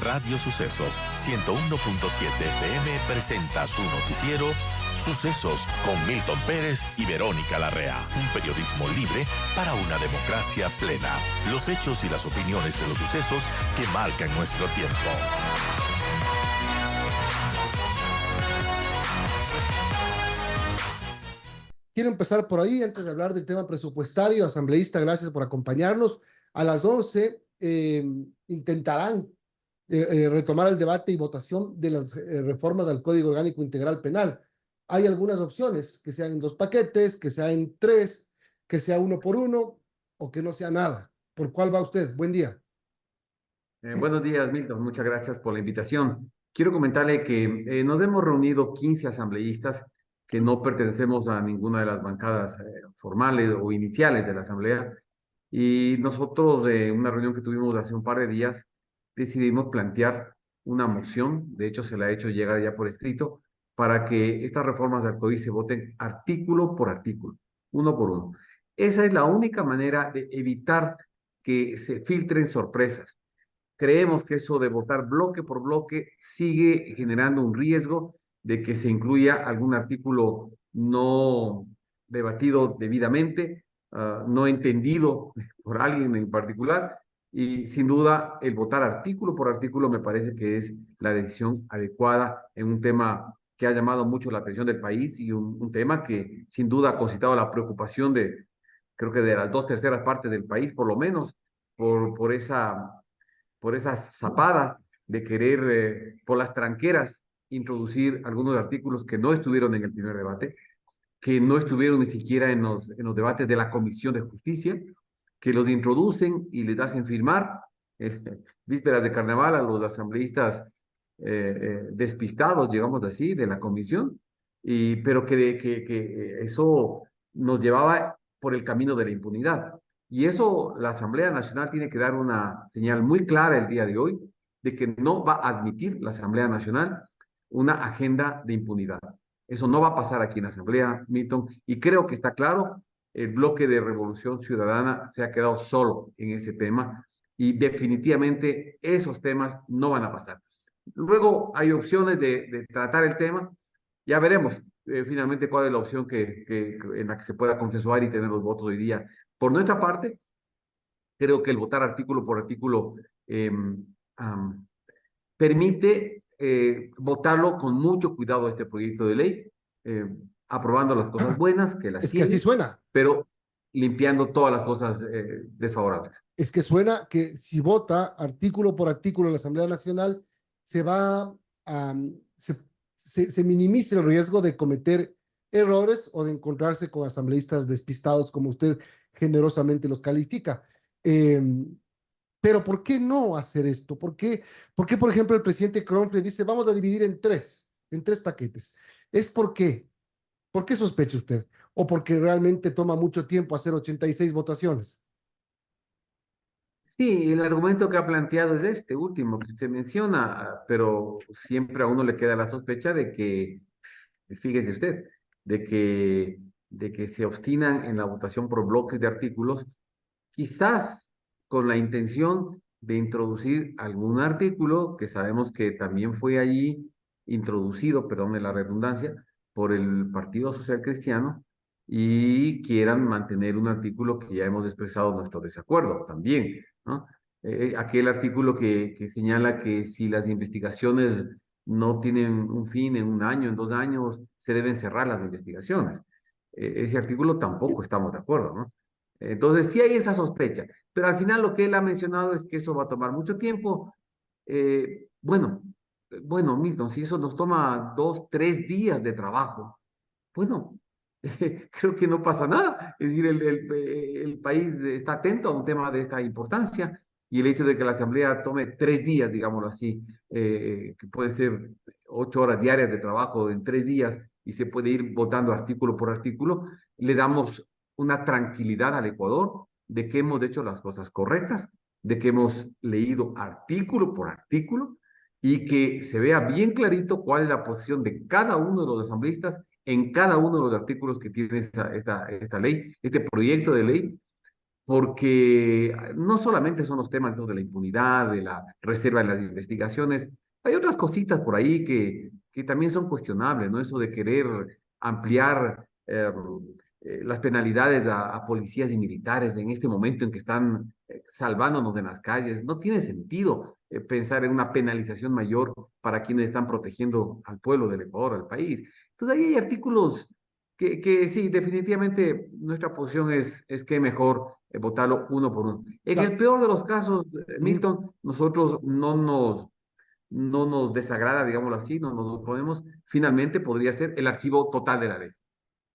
Radio Sucesos 101.7 FM presenta su noticiero Sucesos con Milton Pérez y Verónica Larrea. Un periodismo libre para una democracia plena. Los hechos y las opiniones de los sucesos que marcan nuestro tiempo. Quiero empezar por ahí, antes de hablar del tema presupuestario. Asambleísta, gracias por acompañarnos. A las 11 intentarán retomar el debate y votación de las reformas al Código Orgánico Integral Penal. Hay algunas opciones, que sean en 2 paquetes, que sea en 3, que sea 1 por 1 o que no sea nada. ¿Por cuál va usted? Buen día. Buenos días, Milton. Muchas gracias por la invitación. Quiero comentarle que nos hemos reunido 15 asambleístas que no pertenecemos a ninguna de las bancadas formales o iniciales de la Asamblea. Y nosotros, en una reunión que tuvimos hace un par de días, decidimos plantear una moción, de hecho se la ha hecho llegar ya por escrito, para que estas reformas del código se voten artículo por artículo, uno por uno. Esa es la única manera de evitar que se filtren sorpresas. Creemos que eso de votar bloque por bloque sigue generando un riesgo de que se incluya algún artículo no debatido debidamente, no entendido por alguien en particular, y sin duda el votar artículo por artículo me parece que es la decisión adecuada en un tema que ha llamado mucho la atención del país y un tema que sin duda ha concitado la preocupación de, creo que de las 2/3 partes del país, por lo menos, por esa zapada de querer por las tranqueras introducir algunos artículos que no estuvieron en el primer debate, que no estuvieron ni siquiera en los debates de la Comisión de Justicia, que los introducen y les hacen firmar vísperas de carnaval a los asambleístas despistados, digamos así, de la comisión, pero que eso nos llevaba por el camino de la impunidad. Y eso la Asamblea Nacional tiene que dar una señal muy clara el día de hoy de que no va a admitir la Asamblea Nacional una agenda de impunidad. Eso no va a pasar aquí en la Asamblea, Milton, y creo que está claro, el bloque de Revolución Ciudadana se ha quedado solo en ese tema y definitivamente esos temas no van a pasar. Luego hay opciones de tratar el tema, ya veremos finalmente cuál es la opción en la que se pueda consensuar y tener los votos hoy día. Por nuestra parte, creo que el votar artículo por artículo permite votarlo con mucho cuidado este proyecto de ley, aprobando las cosas buenas que las Es que así tiene, suena. pero limpiando todas las cosas desfavorables. Es que suena que si vota artículo por artículo en la Asamblea Nacional, se va a, se minimiza el riesgo de cometer errores o de encontrarse con asambleístas despistados, como usted generosamente los califica. Pero ¿por qué no hacer esto? ¿Por ejemplo, el presidente Cronfle dice, vamos a dividir en tres paquetes? ¿Es por qué? ¿Por qué sospecha usted? ¿O porque realmente toma mucho tiempo hacer 86 votaciones? Sí, el argumento que ha planteado es este último que usted menciona, pero siempre a uno le queda la sospecha de que, fíjese usted, de que se obstinan en la votación por bloques de artículos, quizás con la intención de introducir algún artículo que sabemos que también fue allí introducido, perdón la redundancia, por el Partido Social Cristiano y quieran mantener un artículo que ya hemos expresado nuestro desacuerdo también, ¿no? Aquel artículo que señala que si las investigaciones no tienen un fin en 1 año, en 2 años, se deben cerrar las investigaciones. Ese artículo tampoco estamos de acuerdo, ¿no? Entonces sí hay esa sospecha, pero al final lo que él ha mencionado es que eso va a tomar mucho tiempo. Bueno, Milton, si eso nos toma 2, 3 días de trabajo, bueno, creo que no pasa nada. Es decir, el país está atento a un tema de esta importancia y el hecho de que la Asamblea tome 3 días, digámoslo así, que puede ser 8 horas diarias de trabajo en 3 días y se puede ir votando artículo por artículo, le damos una tranquilidad al Ecuador de que hemos hecho las cosas correctas, de que hemos leído artículo por artículo y que se vea bien clarito cuál es la posición de cada uno de los asambleístas en cada uno de los artículos que tiene esta ley, este proyecto de ley, porque no solamente son los temas de la impunidad, de la reserva de las investigaciones, hay otras cositas por ahí que también son cuestionables, ¿no? Eso de querer ampliar las penalidades a policías y militares en este momento en que están salvándonos en las calles, no tiene sentido pensar en una penalización mayor para quienes están protegiendo al pueblo del Ecuador, al país. Entonces ahí hay artículos que sí, definitivamente nuestra posición es que mejor votarlo uno por uno. En Claro. el peor de los casos, Ujú. Milton, nosotros no nos desagrada, digámoslo así, no nos oponemos, finalmente podría ser el archivo total de la ley.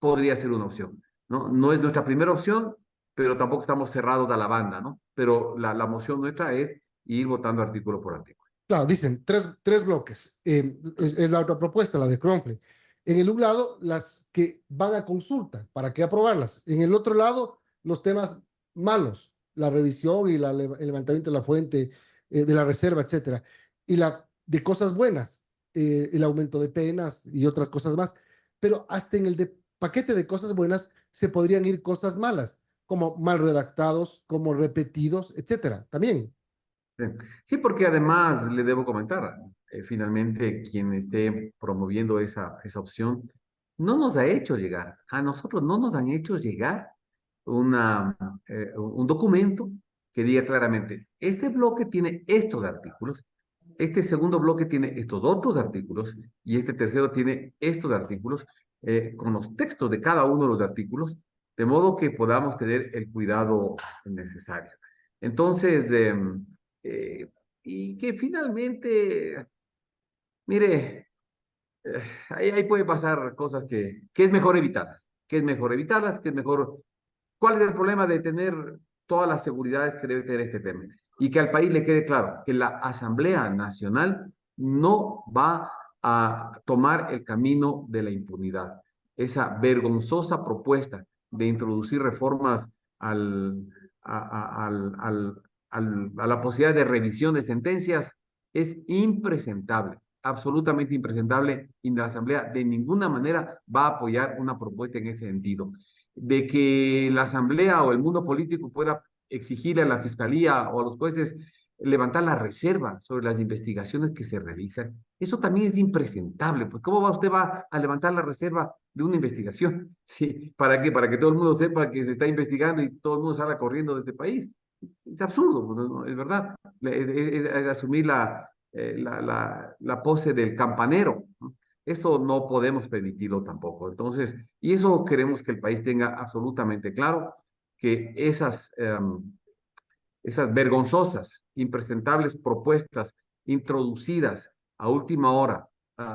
Podría ser una opción, ¿no? No es nuestra primera opción, pero tampoco estamos cerrados a la banda, ¿no? Pero la moción nuestra es ir votando artículo por artículo. Claro, dicen tres bloques. Es la otra propuesta, la de Cronfle. En el un lado, las que van a consulta, ¿para qué aprobarlas? En el otro lado, los temas malos, la revisión y el levantamiento de la fuente, de la reserva, etcétera. Y la de cosas buenas, el aumento de penas y otras cosas más. Pero hasta en el paquete de cosas buenas se podrían ir cosas malas, como mal redactados, como repetidos, etcétera. También. Sí, sí, porque además le debo comentar, finalmente quien esté promoviendo esa opción no nos ha hecho llegar, a nosotros no nos han hecho llegar un documento que diga claramente, este bloque tiene estos artículos, este segundo bloque tiene estos otros artículos y este tercero tiene estos artículos, con los textos de cada uno de los artículos, de modo que podamos tener el cuidado necesario. Entonces, eh, y que finalmente, mire, ahí puede pasar cosas que es mejor evitarlas, que es mejor evitarlas, que es mejor. ¿Cuál es el problema de tener todas las seguridades que debe tener este tema? Y que al país le quede claro que la Asamblea Nacional no va a tomar el camino de la impunidad. Esa vergonzosa propuesta de introducir reformas al, a, al, al, a la posibilidad de revisión de sentencias es impresentable, absolutamente impresentable, y la Asamblea de ninguna manera va a apoyar una propuesta en ese sentido. De que la Asamblea o el mundo político pueda exigirle a la Fiscalía o a los jueces levantar la reserva sobre las investigaciones que se realizan, eso también es impresentable. Pues, ¿cómo usted va a levantar la reserva de una investigación? Sí, ¿para qué? Para que todo el mundo sepa que se está investigando y todo el mundo salga corriendo de este país. Es absurdo, pues, ¿no? Es verdad. Es asumir la pose del campanero, ¿no? Eso no podemos permitirlo tampoco. Entonces, y eso queremos que el país tenga absolutamente claro, que esas vergonzosas, impresentables propuestas introducidas a última hora,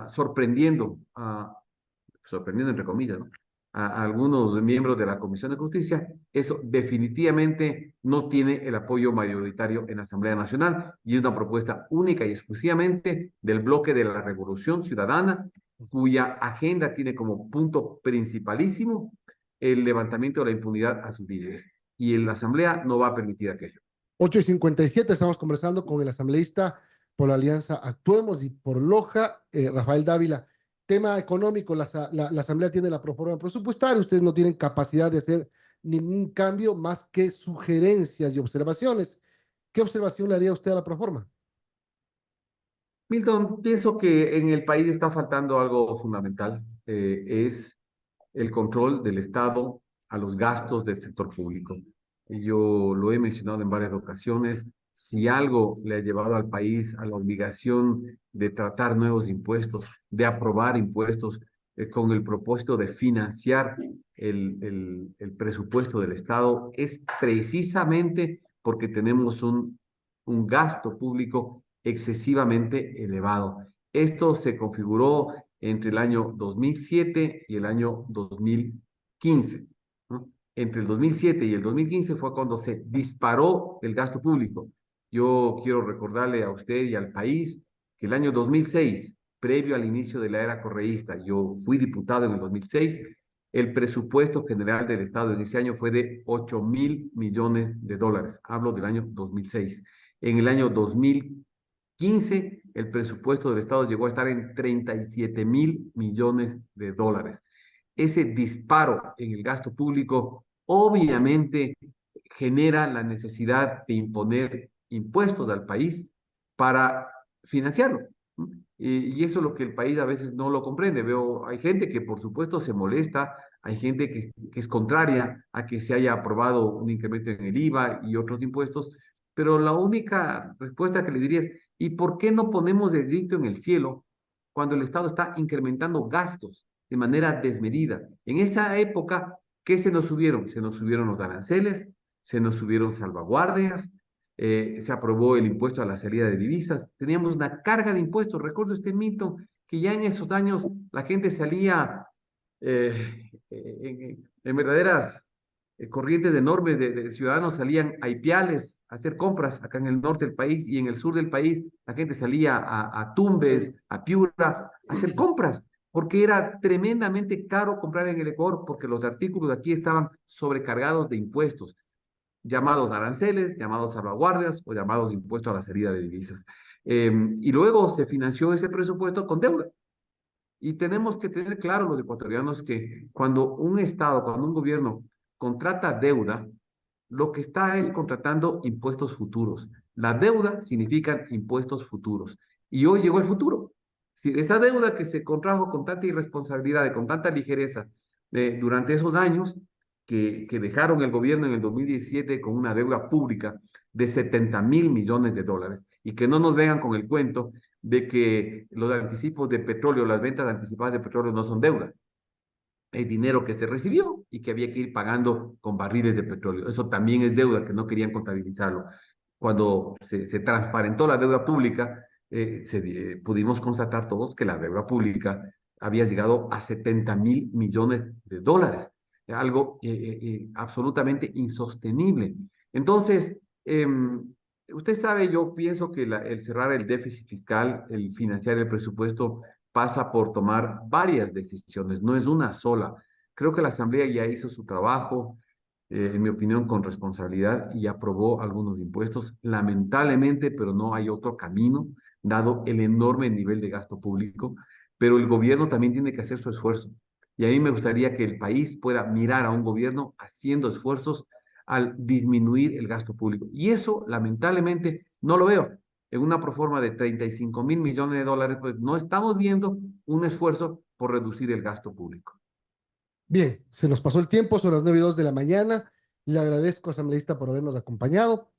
sorprendiendo entre comillas, ¿no? A algunos miembros de la Comisión de Justicia, eso definitivamente no tiene el apoyo mayoritario en la Asamblea Nacional y es una propuesta única y exclusivamente del bloque de la Revolución Ciudadana, cuya agenda tiene como punto principalísimo el levantamiento de la impunidad a sus líderes. Y la Asamblea no va a permitir aquello. 8:57 estamos conversando con el asambleísta por la Alianza Actuemos y por Loja, Rafael Dávila. Tema económico, la Asamblea tiene la proforma presupuestaria, ustedes no tienen capacidad de hacer ningún cambio más que sugerencias y observaciones. ¿Qué observación le haría usted a la proforma? Milton, pienso que en el país está faltando algo fundamental, es el control del Estado a los gastos del sector público. Y yo lo he mencionado en varias ocasiones, si algo le ha llevado al país a la obligación de tratar nuevos impuestos, de aprobar impuestos, con el propósito de financiar el presupuesto del Estado, es precisamente porque tenemos un gasto público excesivamente elevado. Esto se configuró entre el año 2007 y el año 2015, ¿no? Entre el 2007 y el 2015 fue cuando se disparó el gasto público. Yo quiero recordarle a usted y al país que el año 2006, previo al inicio de la era correísta, yo fui diputado en el 2006, el presupuesto general del Estado en ese año fue de 8.000 millones de dólares. Hablo del año 2006. En el año 2015, el presupuesto del Estado llegó a estar en 37.000 millones de dólares. Ese disparo en el gasto público obviamente genera la necesidad de imponer impuestos al país para financiarlo. Y eso es lo que el país a veces no lo comprende. Hay gente que por supuesto se molesta, hay gente que es contraria a que se haya aprobado un incremento en el IVA y otros impuestos, pero la única respuesta que le diría es, ¿y por qué no ponemos el grito en el cielo cuando el Estado está incrementando gastos de manera desmedida? En esa época, ¿qué se nos subieron? Se nos subieron los aranceles, se nos subieron salvaguardias, se aprobó el impuesto a la salida de divisas, teníamos una carga de impuestos. Recuerdo este mito que ya en esos años la gente salía en verdaderas corrientes enormes de ciudadanos salían a Ipiales a hacer compras acá en el norte del país y en el sur del país la gente salía a Tumbes, a Piura, a hacer compras, porque era tremendamente caro comprar en el Ecuador, porque los artículos de aquí estaban sobrecargados de impuestos, llamados aranceles, llamados salvaguardias o llamados impuestos a la salida de divisas. Y luego se financió ese presupuesto con deuda. Y tenemos que tener claro los ecuatorianos que cuando un Estado, cuando un gobierno contrata deuda, lo que está es contratando impuestos futuros. La deuda significa impuestos futuros. Y hoy llegó el futuro. Si esa deuda que se contrajo con tanta irresponsabilidad y con tanta ligereza durante esos años, que dejaron el gobierno en el 2017 con una deuda pública de 70.000 millones de dólares, y que no nos vengan con el cuento de que los anticipos de petróleo, las ventas anticipadas de petróleo no son deuda. Es dinero que se recibió y que había que ir pagando con barriles de petróleo. Eso también es deuda, que no querían contabilizarlo. Cuando se transparentó la deuda pública, pudimos constatar todos que la deuda pública había llegado a 70.000 millones de dólares. Algo absolutamente insostenible. Entonces, usted sabe, yo pienso que el cerrar el déficit fiscal, el financiar el presupuesto, pasa por tomar varias decisiones, no es una sola. Creo que la Asamblea ya hizo su trabajo, en mi opinión, con responsabilidad y aprobó algunos impuestos, lamentablemente, pero no hay otro camino, dado el enorme nivel de gasto público, pero el gobierno también tiene que hacer su esfuerzo. Y a mí me gustaría que el país pueda mirar a un gobierno haciendo esfuerzos al disminuir el gasto público. Y eso, lamentablemente, no lo veo. En una proforma de 35.000 millones de dólares, pues no estamos viendo un esfuerzo por reducir el gasto público. Bien, se nos pasó el tiempo, son las 9:02 de la mañana. Le agradezco, asambleísta, por habernos acompañado.